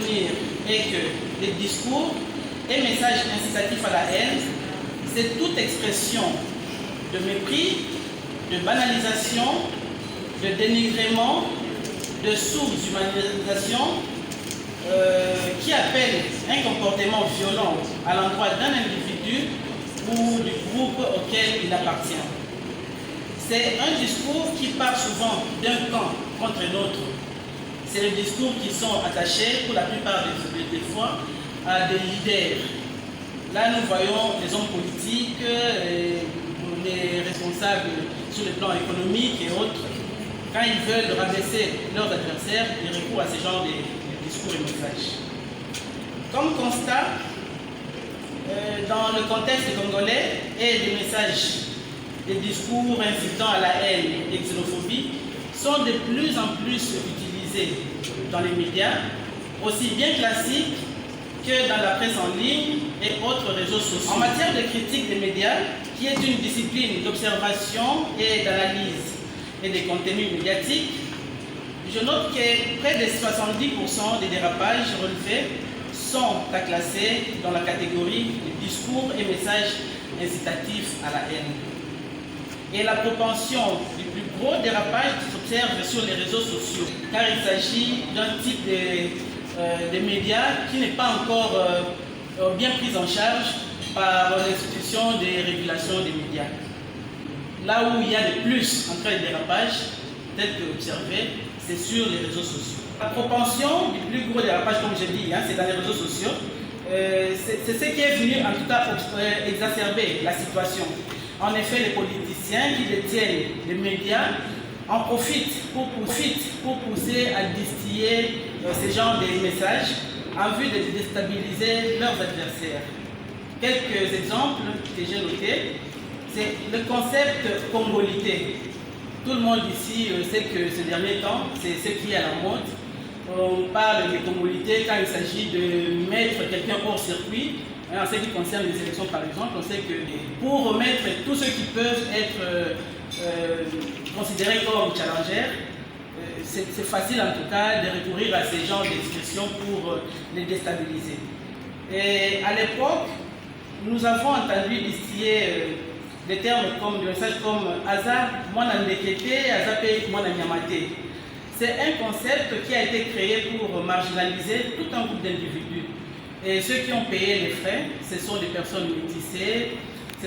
retenir est que les discours et messages incitatifs à la haine, c'est toute expression de mépris, de banalisation, de dénigrement, de sous-humanisation qui appelle un comportement violent à l'endroit d'un individu ou du groupe auquel il appartient. C'est un discours qui part souvent d'un camp contre un autre. C'est les discours qui sont attachés, pour la plupart des fois, à des leaders. Là, nous voyons les hommes politiques, les responsables sur le plan économique et autres. Quand ils veulent rabaisser leurs adversaires, ils recourent à ce genre de discours et messages. Comme constat, dans le contexte congolais et des messages, des discours incitant à la haine et xénophobie sont de plus en plus utilisés dans les médias, aussi bien classiques que dans la presse en ligne et autres réseaux sociaux. En matière de critique des médias, qui est une discipline d'observation et d'analyse et des contenus médiatiques, je note que près de 70% des dérapages relevés sont à classer dans la catégorie des discours et messages incitatifs à la haine. Et la propension du plus gros dérapage s'observe sur les réseaux sociaux, car il s'agit d'un type de médias qui n'est pas encore bien pris en charge par l'institution des régulations des médias. Là où il y a le plus en cas de dérapage, tel que observé, c'est sur les réseaux sociaux. La propension du plus gros dérapage, comme je dis, c'est dans les réseaux sociaux. C'est ce qui est venu en tout cas exacerber la situation. En effet, les politiciens qui détiennent les médias en profitent pour pousser à distiller ce genre de messages en vue de déstabiliser leurs adversaires. Quelques exemples que j'ai notés, c'est le concept congolité. Tout le monde ici sait que ces derniers temps, c'est ce qui est à la mode. On parle de congolité quand il s'agit de mettre quelqu'un hors circuit. En ce qui concerne les élections, par exemple, on sait que pour remettre tous ceux qui peuvent être considérés comme challengers, c'est facile en tout cas de recourir à ces genres d'expressions pour les déstabiliser. Et à l'époque, nous avons entendu distiller des termes comme des messages comme Aza, Mwana Ndekete, Azape, Mwana Nyamate. C'est un concept qui a été créé pour marginaliser tout un groupe d'individus. Et ceux qui ont payé les frais, ce sont des personnes métissées,